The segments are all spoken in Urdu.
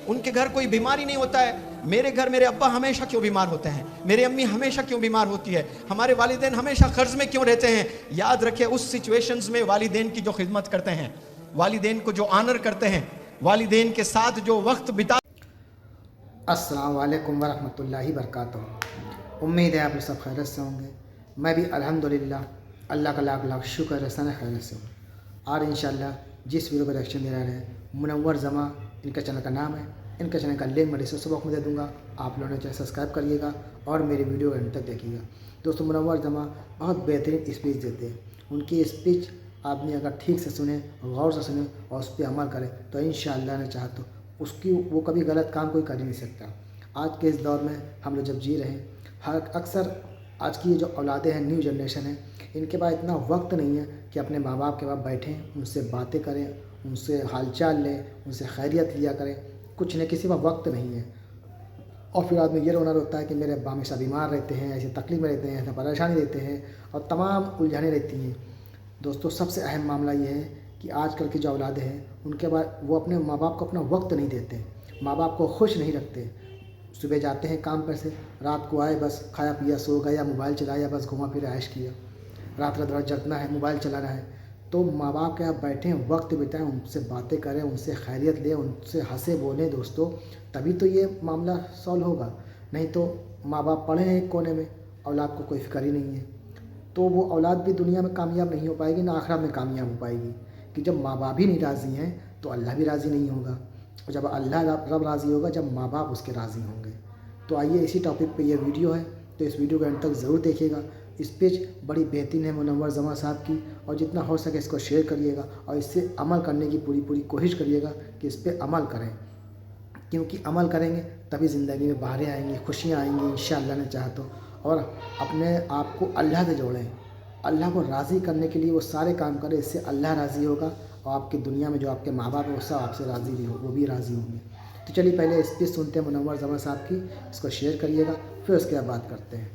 ان کے گھر کوئی بیماری نہیں ہوتا ہے. میرے گھر میرے ابا ہمیشہ کیوں بیمار ہوتے ہیں, میری امی ہمیشہ کیوں بیمار ہوتی ہے, ہمارے والدین ہمیشہ قرض میں کیوں رہتے ہیں. یاد رکھے اس سچویشنز میں والدین کی جو خدمت کرتے ہیں, والدین کو جو آنر کرتے ہیں, والدین کے ساتھ جو وقت بتا. السلام علیکم ورحمۃ اللہ وبرکاتہ. امید ہے آپ لوگ سب خیریت سے ہوں گے. میں بھی الحمدللہ اللہ کا لاکھ لاکھ شکر ہے سن خیریت سے ہوں. اور انشاءاللہ جس ویڈیو پر ریئیکشن دے رہے ہیں منور زماں ان کا چینل کا نام ہے. ان کا چینل کا لنک میں ڈسکرپشن باکس میں دے دوں گا. آپ لوگوں نے چینل سبسکرائب کریے گا اور میری ویڈیو اینڈ تک دیکھیے گا. دوستو منور زماں بہت بہترین اسپیچ دیتے ہیں. ان کی اسپیچ آدمی اگر ٹھیک سے سنے, غور سے سنے اور اس پہ عمل کرے تو انشاءاللہ نے چاہا تو اس کی وہ کبھی غلط کام کوئی کر ہی نہیں سکتا. آج کے اس دور میں ہم لوگ جب جی رہے ہیں, اکثر آج کی جو اولادیں ہیں, نیو جنریشن ہے, ان کے پاس اتنا وقت نہیں ہے کہ اپنے ماں باپ کے پاس بیٹھیں, ان سے باتیں کریں, ان سے حال چال لیں, ان سے خیریت لیا کریں. کچھ نہیں, کسی کا وقت نہیں ہے. اور پھر آدمی یہ رونا روتا ہے کہ میرے ابا ہمیشہ بیمار رہتے ہیں, ایسے تکلیف میں رہتے ہیں, ایسے پریشانی رہتے ہیں اور تمام الجھنیں رہتی ہیں. دوستو سب سے اہم معاملہ یہ ہے کہ آج کل کی جو اولادیں ہیں ان کے بعد وہ اپنے ماں باپ کو اپنا وقت نہیں دیتے, ماں باپ کو خوش نہیں رکھتے. صبح جاتے ہیں کام پر سے, رات کو آئے بس کھایا پیا سو گیا, موبائل چلایا, بس گھما پھرا عیش کیا, رات رات جگنا ہے, موبائل چلانا ہے. تو ماں باپ کے یہاں بیٹھیں, وقت بتائیں, ان سے باتیں کریں, ان سے خیریت لیں, ان سے ہنسے بولیں دوستو, تبھی تو یہ معاملہ سولو ہوگا. نہیں تو ماں باپ پڑھے ہیں ایک کونے میں, اولاد کو کوئی فکر ہی نہیں ہے, تو وہ اولاد بھی دنیا میں کامیاب نہیں ہو پائے گی, نہ آخرت میں کامیاب ہو پائے گی. کہ جب ماں باپ ہی نہیں راضی ہیں تو اللہ بھی راضی نہیں ہوگا, اور جب اللہ رب راضی ہوگا جب ماں باپ اس کے راضی ہوں گے. تو آئیے اسی ٹاپک پہ یہ ویڈیو ہے, تو اس ویڈیو کو اینڈ تک ضرور دیکھیے گا. اسپیچ بڑی بہترین ہے منور زماں صاحب کی, اور جتنا ہو سکے اس کو شیئر کریے گا اور اس سے عمل کرنے کی پوری کوشش کریے گا کہ اس پہ عمل کریں, کیونکہ عمل کریں گے تبھی زندگی میں بہاریں آئیں گی, خوشیاں آئیں گی انشاءاللہ نے چاہا تو. اور اپنے آپ کو اللہ سے جوڑیں, اللہ کو راضی کرنے کے لیے وہ سارے کام کریں, اس سے اللہ راضی ہوگا اور آپ کی دنیا میں جو آپ کے ماں باپ ہیں وہ سب آپ سے راضی بھی ہو, وہ بھی راضی ہوں گے. تو چلیے پہلے اسپیچ سنتے ہیں منور زماں صاحب کی, اس کو شیئر کریے گا, پھر اس کے بعد بات کرتے ہیں.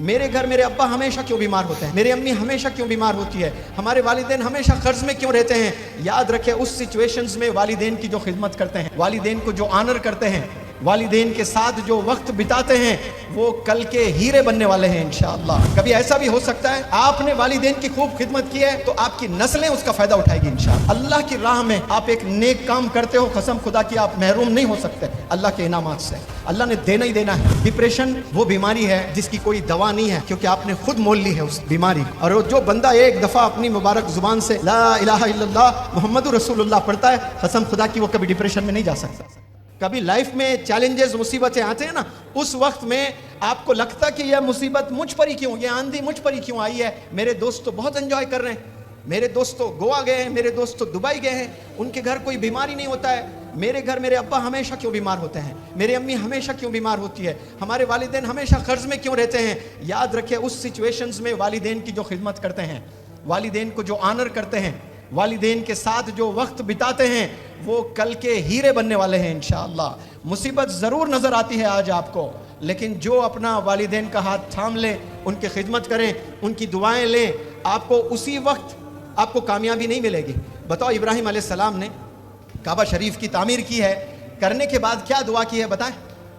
میرے گھر میرے ابا ہمیشہ کیوں بیمار ہوتے ہیں, میری امی ہمیشہ کیوں بیمار ہوتی ہے, ہمارے والدین ہمیشہ قرض میں کیوں رہتے ہیں. یاد رکھے اس سچویشنز میں والدین کی جو خدمت کرتے ہیں, والدین کو جو آنر کرتے ہیں, والدین کے ساتھ جو وقت بتاتے ہیں, وہ کل کے ہیرے بننے والے ہیں انشاءاللہ. کبھی ایسا بھی ہو سکتا ہے آپ نے والدین کی خوب خدمت کی ہے تو آپ کی نسلیں اس کا فائدہ اٹھائے گی انشاءاللہ. اللہ کی راہ میں آپ ایک نیک کام کرتے ہو, قسم خدا کی آپ محروم نہیں ہو سکتے اللہ کے انعامات سے. اللہ نے دینا ہی دینا ہے. ڈپریشن وہ بیماری ہے جس کی کوئی دوا نہیں ہے, کیونکہ آپ نے خود مول لی ہے اس بیماری کو. اور جو بندہ ایک دفعہ اپنی مبارک زبان سے لا الہ الا اللہ محمد رسول اللہ پڑھتا ہے, قسم خدا کی وہ کبھی ڈپریشن میں نہیں جا سکتا. کبھی لائف میں چیلنجز مصیبتیں آتے ہیں نا, اس وقت میں آپ کو لگتا کہ یہ مصیبت مجھ پر ہی کیوں, یہ آندھی مجھ پر ہی کیوں آئی ہے. میرے دوست تو بہت انجوائے کر رہے ہیں, میرے دوست تو گوا گئے ہیں, میرے دوست تو دبئی گئے ہیں, ان کے گھر کوئی بیماری نہیں ہوتا ہے. میرے گھر میرے ابا ہمیشہ کیوں بیمار ہوتے ہیں, میری امی ہمیشہ کیوں بیمار ہوتی ہے, ہمارے والدین ہمیشہ قرض میں کیوں رہتے ہیں. یاد رکھے اس سچویشنز میں والدین کی جو خدمت کرتے ہیں, والدین کو جو آنر کرتے ہیں, والدین کے ساتھ جو وقت بتاتے ہیں, وہ کل کے ہیرے بننے والے ہیں انشاءاللہ. مصیبت ضرور نظر آتی ہے آج آپ کو, لیکن جو اپنا والدین کا ہاتھ تھام لیں, ان کی خدمت کریں, ان کی دعائیں لیں, آپ کو اسی وقت آپ کو کامیابی نہیں ملے گی. بتاؤ ابراہیم علیہ السلام نے کعبہ شریف کی تعمیر کی ہے, کرنے کے بعد کیا دعا کی ہے بتائیں.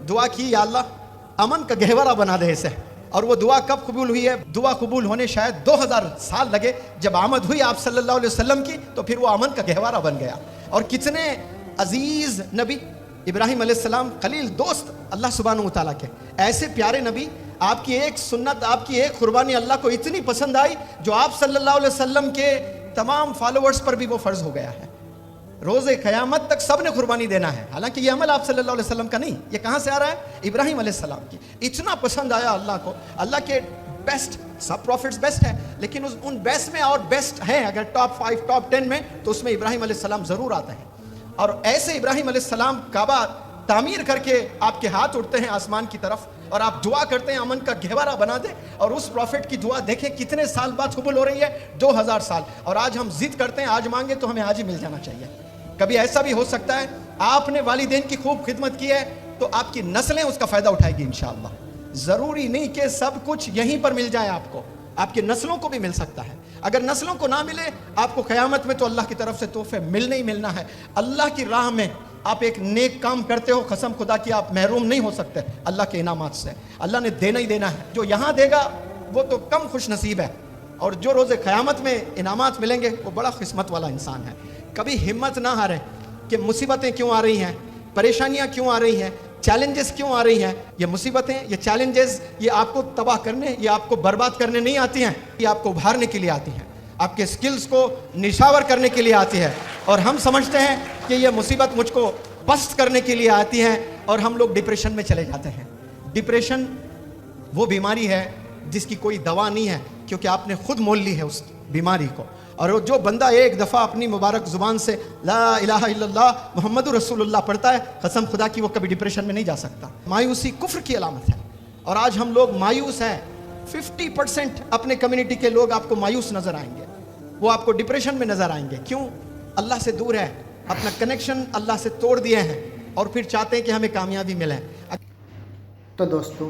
دعا کی یا اللہ امن کا گہوارہ بنا دے اسے. اور وہ دعا کب قبول ہوئی ہے؟ دعا قبول ہونے شاید 2000 سال لگے. جب آمد ہوئی آپ صلی اللہ علیہ وسلم کی تو پھر وہ امن کا گہوارہ بن گیا. اور کتنے عزیز نبی ابراہیم علیہ السلام, خلیل دوست اللہ سبحانہ و تعالیٰ کے, ایسے پیارے نبی, آپ کی ایک سنت, آپ کی ایک قربانی اللہ کو اتنی پسند آئی جو آپ صلی اللہ علیہ وسلم کے تمام فالوورز پر بھی وہ فرض ہو گیا ہے. روز قیامت تک سب نے قربانی دینا ہے. حالانکہ یہ عمل آپ صلی اللہ علیہ وسلم کا نہیں, یہ کہاں سے آ رہا ہے؟ ابراہیم علیہ السلام کی. اتنا پسند آیا اللہ کو, اللہ کے بیسٹ, سب پروفٹس بیسٹ ہیں, لیکن ان بیسٹ میں اور بیسٹ ہیں اگر ٹاپ 5 ٹاپ 10 میں, تو اس میں ابراہیم علیہ السلام ضرور آتے ہیں. اور ایسے ابراہیم علیہ السلام کعبہ تعمیر کر کے آپ کے ہاتھ اٹھتے ہیں آسمان کی طرف, اور آپ دعا کرتے ہیں امن کا گہوارہ بنا دے. اور اس پروفٹ کی دعا دیکھیں کتنے سال بعد قبول ہو رہی ہے, 2000 سال. اور آج ہم ضد کرتے ہیں آج مانگے تو ہمیں آج ہی مل جانا چاہیے. کبھی ایسا بھی ہو سکتا ہے آپ نے والدین کی خوب خدمت کی ہے تو آپ کی نسلیں اس کا فائدہ اٹھائے گی انشاءاللہ. ضروری نہیں کہ سب کچھ یہیں پر مل جائے آپ کو, آپ کی نسلوں کو بھی مل سکتا ہے. اگر نسلوں کو نہ ملے آپ کو قیامت میں تو اللہ کی طرف سے تحفے ملنا ہی ملنا ہے. اللہ کی راہ میں آپ ایک نیک کام کرتے ہو, قسم خدا کی آپ محروم نہیں ہو سکتے اللہ کے انعامات سے. اللہ نے دینا ہی دینا ہے. جو یہاں دے گا وہ تو کم خوش نصیب ہے, اور جو روز قیامت میں انعامات ملیں گے وہ بڑا قسمت والا انسان ہے. کبھی ہمت نہ ہاریں کہ مصیبتیں کیوں آ رہی ہیں, پریشانیاں کیوں آ رہی ہیں, چیلنجز کیوں آ رہی ہیں. یہ مصیبتیں, یہ چیلنجز, یہ آپ کو تباہ کرنے, یہ آپ کو برباد کرنے نہیں آتی ہیں, یہ آپ کو ابھارنے کے لیے آتی ہیں, آپ کے سکلز کو نشاور کرنے کے لیے آتی ہے. اور ہم سمجھتے ہیں کہ یہ مصیبت مجھ کو بست کرنے کے لیے آتی ہے, اور ہم لوگ ڈپریشن میں چلے جاتے ہیں. ڈپریشن وہ بیماری ہے جس کی کوئی دوا نہیں ہے, کیونکہ آپ نے خود مول لی ہے اس بیماری کو. اور جو بندہ ایک دفعہ اپنی مبارک زبان سے لا الہ الا اللہ محمد رسول اللہ پڑھتا ہے, قسم خدا کی وہ کبھی ڈپریشن میں نہیں جا سکتا. مایوسی کفر کی علامت ہے, اور آج ہم لوگ مایوس ہیں. 50% اپنے کمیونٹی کے لوگ آپ کو مایوس نظر آئیں گے, وہ آپ کو ڈپریشن میں نظر آئیں گے. کیوں؟ اللہ سے دور ہے, اپنا کنیکشن اللہ سے توڑ دیے ہیں, اور پھر چاہتے ہیں کہ ہمیں کامیابی ملے. تو دوستوں,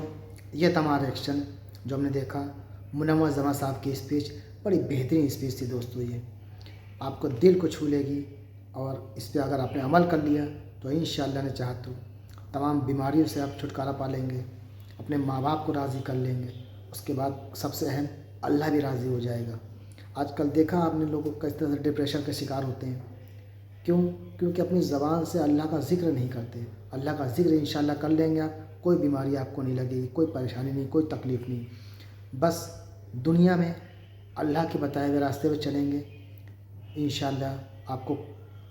یہ تمام ریئیکشن جو ہم نے دیکھا, منور زمان صاحب کی اسپیچ بڑی بہترین اسپیچ تھی دوستوں. یہ آپ کو دل کو چھو لے گی, اور اس پہ اگر آپ نے عمل کر لیا تو انشاءاللہ نے چاہا تو تمام بیماریوں سے آپ چھٹکارا پا لیں گے, اپنے ماں باپ کو راضی کر لیں گے. اس کے بعد سب سے اہم, اللہ بھی راضی ہو جائے گا. آج کل دیکھا آپ نے لوگوں کو کس طرح سے ڈپریشن کے شکار ہوتے ہیں. کیوں؟ کیونکہ اپنی زبان سے اللہ کا ذکر نہیں کرتے. اللہ کا ذکر انشاءاللہ کر لیں گے آپ, کوئی بیماری آپ کو نہیں لگے گی, کوئی پریشانی نہیں, کوئی تکلیف نہیں. بس دنیا میں اللہ کے بتائے ہوئے راستے پہ چلیں گے, انشاءاللہ آپ کو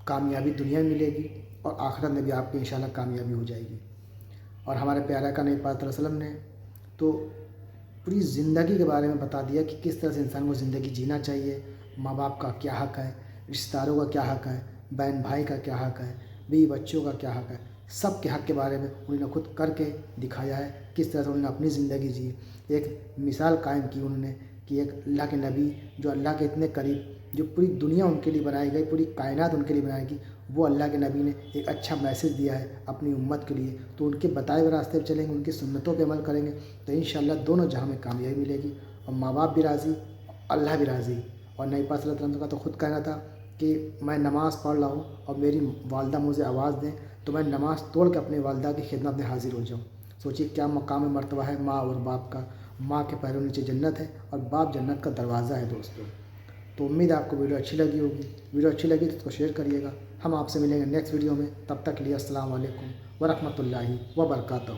کامیابی دنیا میں ملے گی, اور آخرت میں بھی آپ کی انشاءاللہ کامیابی ہو جائے گی. اور ہمارے پیارے آقا نبی پاک صلی اللہ علیہ وسلم نے تو پوری زندگی کے بارے میں بتا دیا کہ کس طرح سے انسان کو زندگی جینا چاہیے. ماں باپ کا کیا حق ہے, رشتہ داروں کا کیا حق ہے, بہن بھائی کا کیا حق ہے, بیوی بچوں کا کیا حق ہے. سب کے حق کے بارے میں انہوں نے خود کر کے دکھایا ہے, کس طرح سے انہوں نے اپنی زندگی جی. ایک مثال قائم کی انہوں نے کہ ایک اللہ کے نبی جو اللہ کے اتنے قریب, جو پوری دنیا ان کے لیے بنائی گئی, پوری کائنات ان کے لیے بنائی گئی, وہ اللہ کے نبی نے ایک اچھا میسج دیا ہے اپنی امت کے لیے. تو ان کے بتائے ہوئے راستے پہ چلیں گے, ان کی سنتوں پہ عمل کریں گے, تو انشاءاللہ دونوں جہاں میں کامیابی ملے گی, اور ماں باپ بھی راضی, اللہ بھی راضی. اور نبی پاک صلی اللہ علیہ وسلم کا تو خود کہنا تھا کہ میں نماز پڑھ رہا ہوں اور میری والدہ مجھے آواز دیں تو میں نماز توڑ کے اپنی والدہ کی خدمت میں حاضر ہو جاؤں. سوچیے کیا مقام مرتبہ ہے ماں اور باپ کا. ماں کے پیروں نیچے جنت ہے, اور باپ جنت کا دروازہ ہے دوستوں. تو امید ہے آپ کو ویڈیو اچھی لگی ہوگی. ویڈیو اچھی لگی تو اس کو شیئر کریے گا. ہم آپ سے ملیں گے نیکسٹ ویڈیو میں, تب تک کے لیے السلام علیکم ورحمۃ اللہ وبرکاتہ.